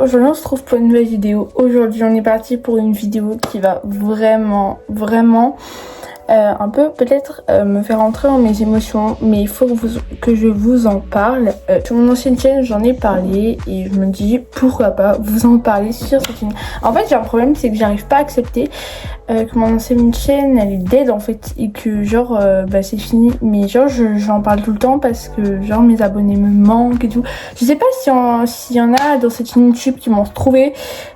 aujourd'hui on se retrouve pour une nouvelle vidéo. Aujourd'hui on est parti pour une vidéo qui va vraiment un peu peut-être me faire entrer dans mes émotions, mais il faut que je vous en parle. Sur mon ancienne chaîne j'en ai parlé et je me dis pourquoi pas vous en parler sur cette chaîne. En fait j'ai un problème, c'est que j'arrive pas à accepter que mon ancienne chaîne elle est dead en fait, et que genre c'est fini, mais genre j'en parle tout le temps parce que genre mes abonnés me manquent et tout. Je sais pas s'il y en a dans cette chaîne YouTube qui m'ont retrouvé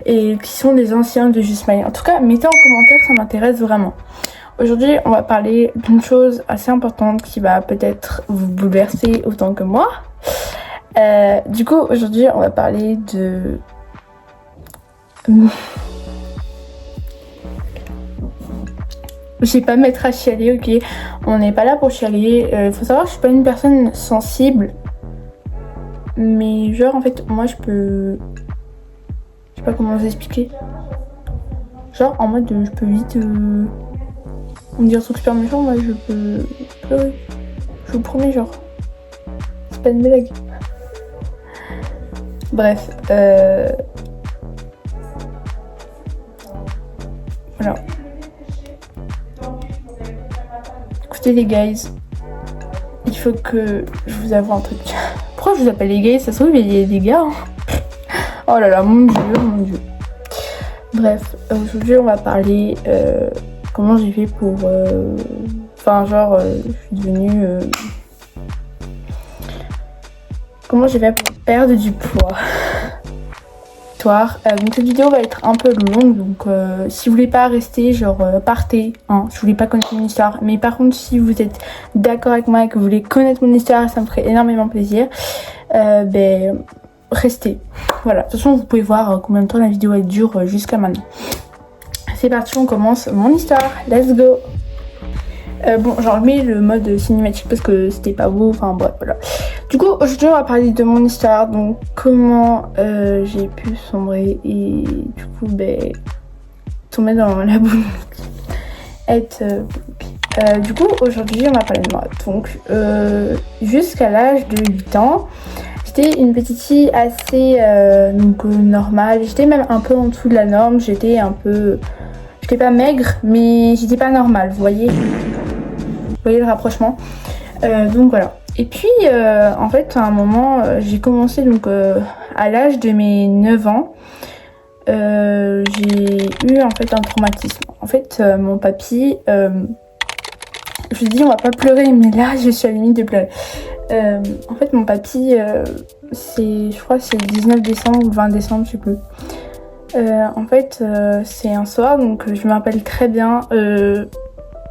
et qui sont des anciens de Just Smile. En tout cas mettez en commentaire, ça m'intéresse vraiment. Aujourd'hui, on va parler d'une chose assez importante qui va peut-être vous bouleverser autant que moi. Du coup, aujourd'hui, on va parler de... Je vais pas me mettre à chialer, ok? On n'est pas là pour chialer. Faut savoir que je suis pas une personne sensible. Mais genre, en fait, moi, je peux... Je sais pas comment vous expliquer. Genre, en mode, je peux vite... On me dit un truc super méchant, moi je peux pleurer. Je vous promets, genre. C'est pas une blague. Bref, voilà. Écoutez les guys, il faut que je vous avoue un truc. Pourquoi je vous appelle les guys? Ça se trouve il y a des gars. Hein. Oh là là, mon dieu. Bref, aujourd'hui on va parler... comment j'ai fait pour... je suis devenue... Comment j'ai fait pour perdre du poids. Donc cette vidéo va être un peu longue, donc si vous voulez pas rester, genre partez, hein. Je voulais pas connaître mon histoire, mais par contre si vous êtes d'accord avec moi et que vous voulez connaître mon histoire, ça me ferait énormément plaisir, restez. Voilà, de toute façon vous pouvez voir combien de temps la vidéo elle dure jusqu'à maintenant. C'est parti, on commence mon histoire, let's go. Bon, j'ai enlevé le mode cinématique parce que c'était pas beau, enfin bref, voilà. Du coup, aujourd'hui on va parler de mon histoire, donc comment j'ai pu sombrer et du coup, tomber dans la boulimie. Du coup, aujourd'hui on va parler de moi. Donc, jusqu'à l'âge de 8 ans, j'étais une petite fille assez normale, j'étais même un peu en dessous de la norme, j'étais pas maigre, mais j'étais pas normale, vous voyez le rapprochement. Donc voilà. Et puis, en fait, à un moment, j'ai commencé donc à l'âge de mes 9 ans, j'ai eu en fait un traumatisme. En fait, mon papy, je lui dis on va pas pleurer, mais là, je suis à la limite de pleurer. En fait, mon papy, je crois que c'est le 19 décembre ou 20 décembre, je sais plus. En fait, c'est un soir, donc je me rappelle très bien.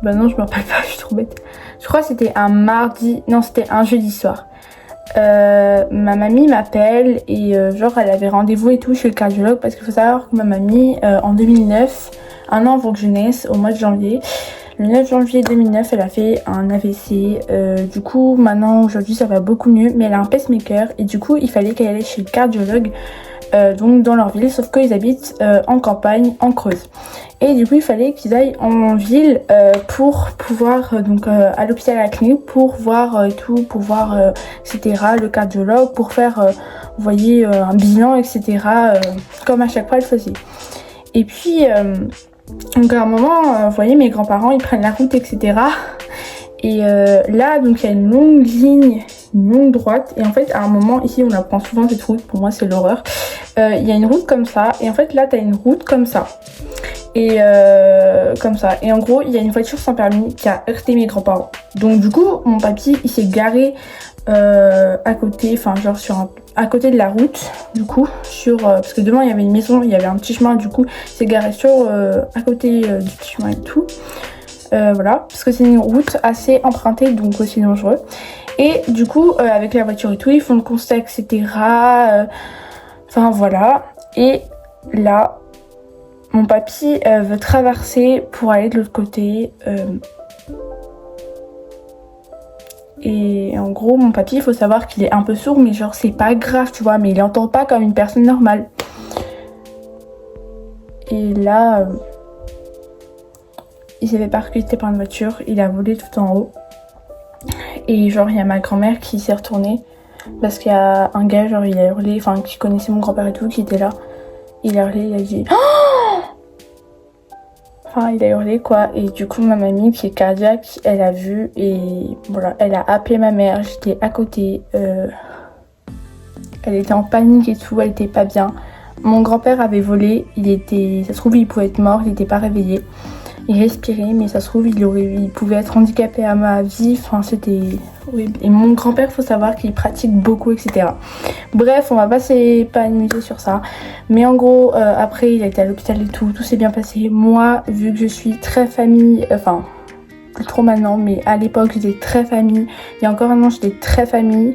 Non, je me rappelle pas, je suis trop bête. Je crois que c'était un mardi, non, c'était un jeudi soir. Ma mamie m'appelle et genre elle avait rendez-vous et tout chez le cardiologue, parce qu'il faut savoir que ma mamie, en 2009, un an avant que je naisse, au mois de janvier, le 9 janvier 2009, elle a fait un AVC. Du coup, maintenant, aujourd'hui, ça va beaucoup mieux, mais elle a un pacemaker et du coup, il fallait qu'elle aille chez le cardiologue. Donc dans leur ville, sauf qu'ils habitent en campagne, en Creuse. Et du coup il fallait qu'ils aillent en ville pour pouvoir à l'hôpital, à la clinique, pour voir tout, pour voir etc. le cardiologue, pour faire vous voyez un bilan etc. Comme à chaque fois elle faisait. Et puis donc à un moment vous voyez mes grands-parents ils prennent la route etc. Et là donc il y a une longue ligne, une longue droite, et en fait à un moment ici on la prend souvent cette route, pour moi c'est l'horreur. Il y a une route comme ça, et en fait là t'as une route comme ça, et comme ça, et en gros il y a une voiture sans permis qui a heurté mes grands-parents. Donc du coup mon papy il s'est garé à côté, enfin genre à côté de la route, du coup parce que devant il y avait une maison, il y avait un petit chemin, du coup il s'est garé à côté du petit chemin et tout. Voilà, parce que c'est une route assez empruntée, donc aussi dangereux. Et du coup avec la voiture et tout ils font le constat etc. Enfin voilà, et là mon papy veut traverser pour aller de l'autre côté, et en gros mon papy, il faut savoir qu'il est un peu sourd, mais genre c'est pas grave tu vois, mais il entend pas comme une personne normale. Et là il s'est fait percuter par une voiture, il a volé tout en haut, et genre il y a ma grand-mère qui s'est retournée Parce qu'il y a un gars, genre il a hurlé, enfin qui connaissait mon grand-père et tout, qui était là. Il a hurlé, il a dit enfin il a hurlé quoi. Et du coup ma mamie qui est cardiaque, elle a vu et voilà, elle a appelé ma mère, j'étais à côté. Elle était en panique et tout, elle était pas bien. Mon grand-père avait volé, ça se trouve il pouvait être mort, il était pas réveillé. Il respirait, mais ça se trouve il pouvait être handicapé à ma vie, enfin c'était horrible. Et mon grand-père, faut savoir qu'il pratique beaucoup, etc. Bref, on va pas s'épanouir sur ça. Mais en gros, après il a été à l'hôpital et tout s'est bien passé. Moi, vu que je suis très famille, enfin plus trop maintenant, mais à l'époque j'étais très famille. Il y a encore un an j'étais très famille.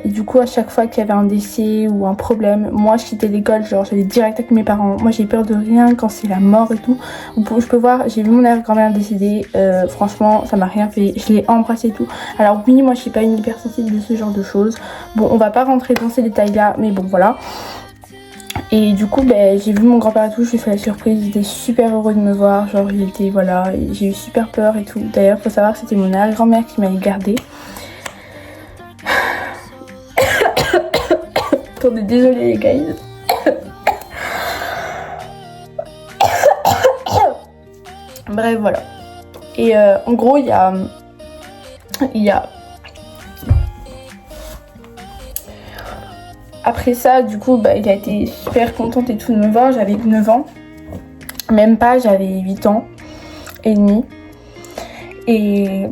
Et du coup à chaque fois qu'il y avait un décès ou un problème, moi je quittais l'école, genre j'allais direct avec mes parents. Moi j'ai peur de rien quand c'est la mort et tout. Je peux voir, j'ai vu mon arrière-grand-mère décédée, franchement ça m'a rien fait, je l'ai embrassée et tout. Alors oui, moi je suis pas une hypersensible de ce genre de choses. Bon, on va pas rentrer dans ces détails là, mais bon voilà. Et du coup j'ai vu mon grand-père et tout, je lui ai fait la surprise, il était super heureux de me voir, genre il était voilà, j'ai eu super peur et tout. D'ailleurs faut savoir que c'était mon arrière-grand-mère qui m'avait gardée. Attendez, désolée les gars. Bref, voilà. Et en gros, il y a... Après ça, du coup, il a été super contente et tout de me voir. J'avais 9 ans. Même pas, j'avais 8 ans et demi. Et...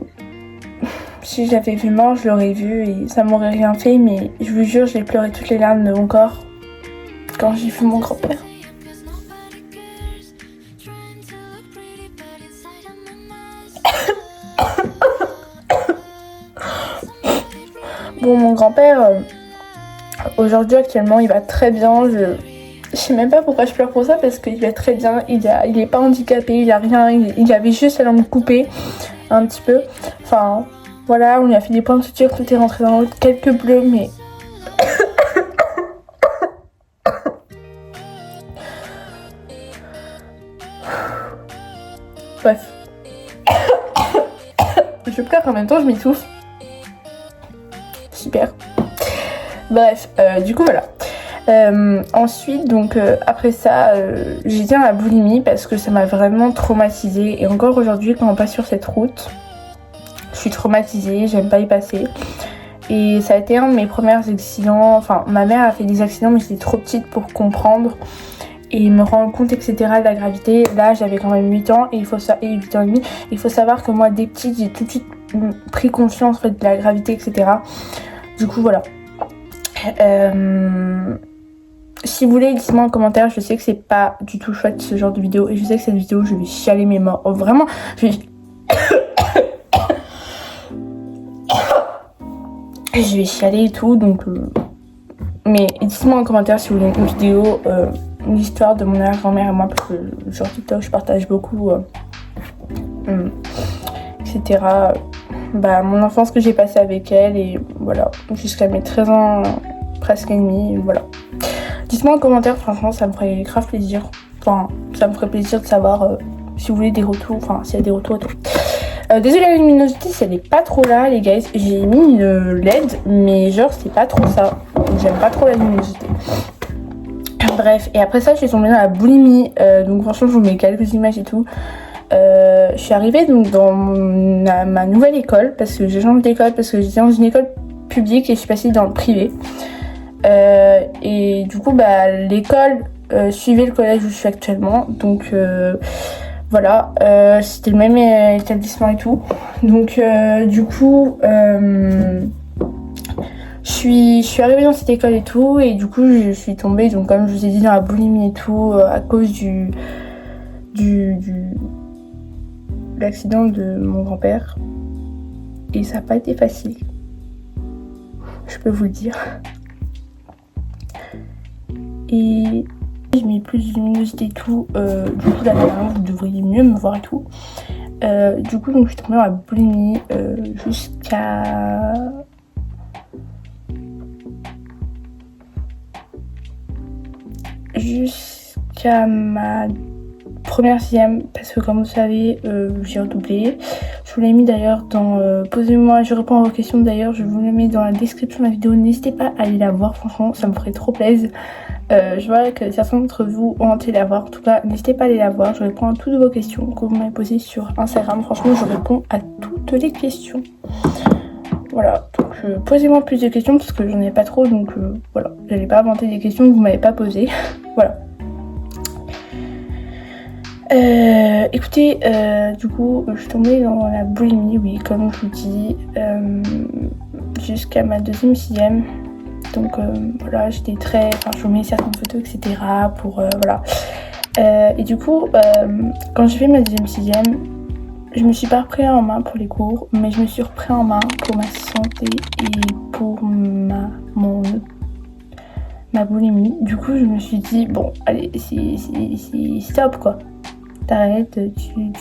si j'avais vu mort, je l'aurais vu et ça m'aurait rien fait, mais je vous jure, j'ai pleuré toutes les larmes de mon corps quand j'ai vu mon grand-père. Bon, mon grand-père, aujourd'hui, actuellement, il va très bien. Je sais même pas pourquoi je pleure pour ça, parce qu'il va très bien. Il est pas handicapé, il a rien. Il avait juste la langue coupée, un petit peu. Enfin... voilà, on lui a fait des points de suture, tout est rentré dans l'autre, quelques bleus, mais... bref. Je pleure en même temps, je m'étouffe. Super. Bref, du coup voilà. Ensuite, donc après ça, j'étais dans la boulimie parce que ça m'a vraiment traumatisée. Et encore aujourd'hui, quand on passe sur cette route, je suis traumatisée, j'aime pas y passer. Et ça a été un de mes premiers accidents. Enfin, ma mère a fait des accidents, mais j'étais trop petite pour comprendre et me rendre compte, etc. de la gravité. Là, j'avais quand même 8 ans et 8 ans et demi. Il faut savoir que moi, dès petite, j'ai tout de suite pris conscience en fait, de la gravité, etc. Du coup, voilà. Si vous voulez, dites-moi en commentaire. Je sais que c'est pas du tout chouette ce genre de vidéo. Et je sais que cette vidéo, je vais chialer mes morts. Oh, vraiment, je vais chialer et tout. Donc, mais dites-moi en commentaire si vous voulez une vidéo, l'histoire de mon arrière-grand-mère et moi. Parce que sur TikTok, je partage beaucoup, etc. Mon enfance que j'ai passée avec elle. Et voilà, jusqu'à mes 13 ans, presque et demi. Voilà. Dites-moi en commentaire, franchement, ça me ferait grave plaisir. Enfin, ça me ferait plaisir de savoir si vous voulez des retours, enfin, s'il y a des retours et tout. Désolée, la luminosité, si elle est pas trop là, les gars. J'ai mis une LED, mais genre, c'est pas trop ça. Donc, j'aime pas trop la luminosité. Bref, et après ça, je suis tombée dans la boulimie. Donc, franchement, je vous mets quelques images et tout. Je suis arrivée donc, dans ma nouvelle école, parce que j'ai changé d'école, parce que j'étais dans une école publique et je suis passée dans le privé. Et du coup l'école suivait le collège où je suis actuellement, donc voilà, c'était le même établissement et tout, donc du coup je suis arrivée dans cette école et tout, et du coup je suis tombée, donc comme je vous ai dit, dans la boulimie et tout, à cause de l'accident de mon grand-père, et ça n'a pas été facile, je peux vous le dire. Et j'ai mis plus de luminosité et tout. Du coup, là, vous devriez mieux me voir et tout. Du coup, donc, je suis tombée dans la boulimie jusqu'à ma première sixième, parce que comme vous savez, j'ai redoublé. Je vous l'ai mis d'ailleurs dans posez-moi, je réponds à vos questions d'ailleurs, je vous le mets dans la description de la vidéo. N'hésitez pas à aller la voir, franchement, ça me ferait trop plaisir. Je vois que certains d'entre vous ont été la voir. En tout cas, n'hésitez pas à aller la voir. Je réponds à toutes vos questions que vous m'avez posées sur Instagram. Franchement, je réponds à toutes les questions. Voilà, donc posez-moi plus de questions parce que j'en ai pas trop. Donc voilà, j'allais pas inventer des questions que vous m'avez pas posées. Voilà. Écoutez, du coup, je suis tombée dans la boulimie, oui, comme je vous dis, jusqu'à ma deuxième sixième. Donc voilà, j'étais très... Enfin, je vous mets certaines photos, etc. pour... voilà. Et du coup, quand j'ai fait ma deuxième sixième, je me suis pas repris en main pour les cours, mais je me suis repris en main pour ma santé et pour ma boulimie. Du coup, je me suis dit, bon, allez, c'est stop, quoi. T'arrêtes, tu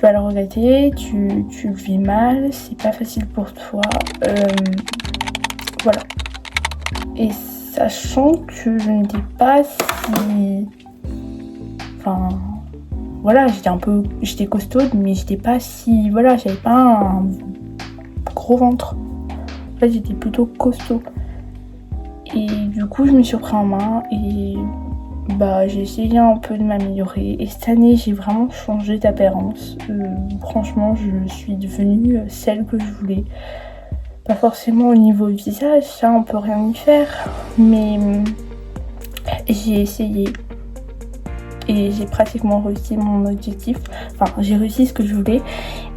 vas le regretter, tu le vis mal, c'est pas facile pour toi. Voilà. Et sachant que je n'étais pas si... Enfin... Voilà, j'étais costaude, mais j'étais pas si... Voilà, j'avais pas un gros ventre. En fait, j'étais plutôt costaud. Et du coup, je me suis repris en main et... Bah, j'ai essayé un peu de m'améliorer. Et cette année, j'ai vraiment changé d'apparence. Franchement, je suis devenue celle que je voulais. Pas forcément au niveau visage, ça on peut rien y faire, mais j'ai essayé et j'ai pratiquement réussi mon objectif. Enfin, j'ai réussi ce que je voulais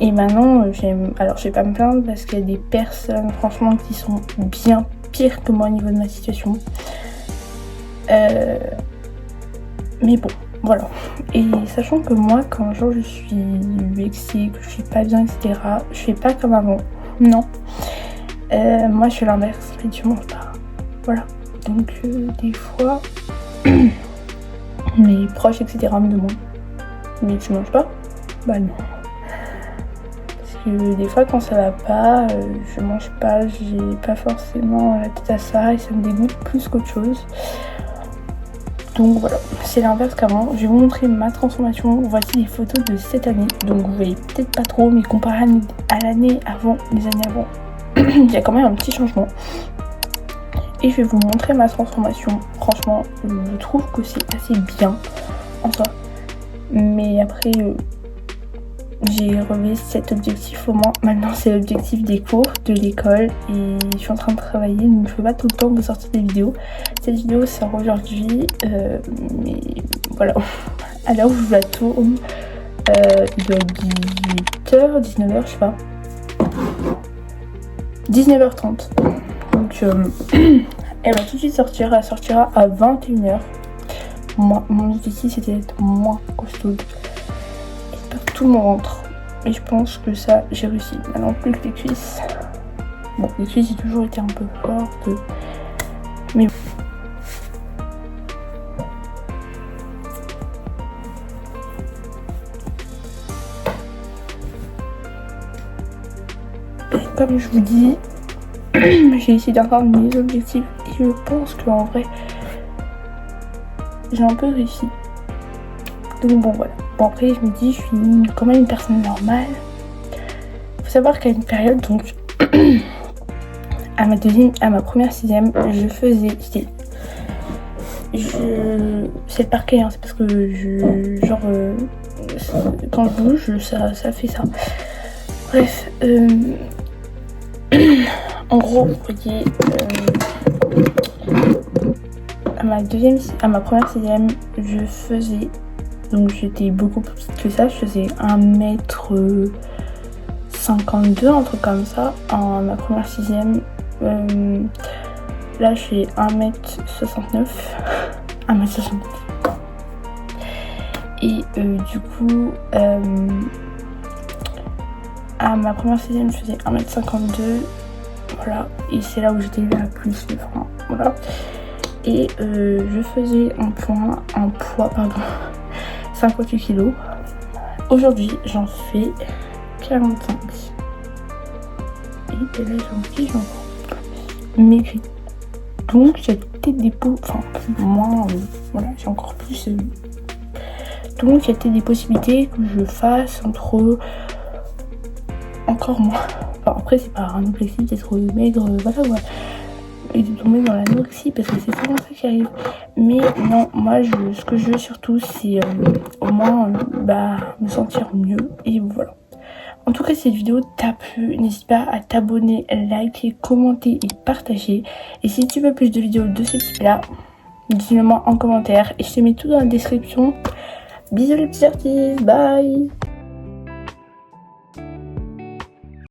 et maintenant alors je vais pas me plaindre parce qu'il y a des personnes franchement qui sont bien pires que moi au niveau de ma situation. Mais bon, voilà. Et sachant que moi, quand un jour je suis vexée, que je suis pas bien, etc., je fais pas comme avant. Non. Moi je fais l'inverse, et tu manges pas. Voilà. Donc des fois, mes proches, etc. me demandent, mais tu manges pas? Bah non. Parce que des fois quand ça va pas, je mange pas, j'ai pas forcément la tête à ça et ça me dégoûte plus qu'autre chose. Donc voilà, c'est l'inverse qu'avant. Je vais vous montrer ma transformation. Voici les photos de cette année. Donc vous voyez peut-être pas trop, mais comparé à l'année avant, les années avant, il y a quand même un petit changement. Et je vais vous montrer ma transformation. Franchement, je trouve que c'est assez bien en soi. Mais après, j'ai relevé cet objectif au moins. Maintenant, c'est l'objectif des cours, de l'école. Et je suis en train de travailler, donc je ne peux pas tout le temps vous sortir des vidéos. Cette vidéo sort aujourd'hui. Mais voilà. À l'heure où je vous la tourne, il doit être 18h, 19h, je sais pas. 19h30. Donc, elle va tout de suite sortir. Elle sortira à 21h. Moi, mon objectif, c'était d'être moins costaud. Tout mon ventre et je pense que ça j'ai réussi. Maintenant plus que les cuisses. Bon, les cuisses j'ai toujours été un peu forte, mais comme je vous dis, j'ai essayé d'atteindre mes objectifs et je pense qu'en vrai j'ai un peu réussi. Donc bon voilà. Bon après je me dis je suis quand même une personne normale. Faut savoir qu'à une période donc à ma première sixième je faisais c'est le parquet hein, c'est parce que quand je bouge ça fait ça. Bref en gros vous voyez à ma première sixième je faisais, donc j'étais beaucoup plus petite que ça, je faisais 1m52, un truc comme ça, en ma première sixième. Là je fais 1m69. 1m69. Et du coup, à ma première sixième je faisais 1m52. Voilà, et c'est là où j'étais la plus le frein. Voilà. Et je faisais un poids, 58 kg. Aujourd'hui, j'en fais 45. Et là, j'en maigri. Donc, j'ai la tête d'épaule, enfin, moins, voilà, j'ai encore plus Donc il y a peut-être des possibilités que je fasse entre encore moins. Enfin, après c'est pas un objectif d'être maigre, voilà quoi. Et de tomber dans l'anorexie parce que c'est souvent ça qui arrive. Mais non, moi ce que je veux surtout c'est au moins me sentir mieux et voilà. En tout cas, si cette vidéo t'a plu, n'hésite pas à t'abonner, liker, commenter et partager. Et si tu veux plus de vidéos de ce type là, dis-le moi en commentaire et je te mets tout dans la description. Bisous les petits artistes, bye.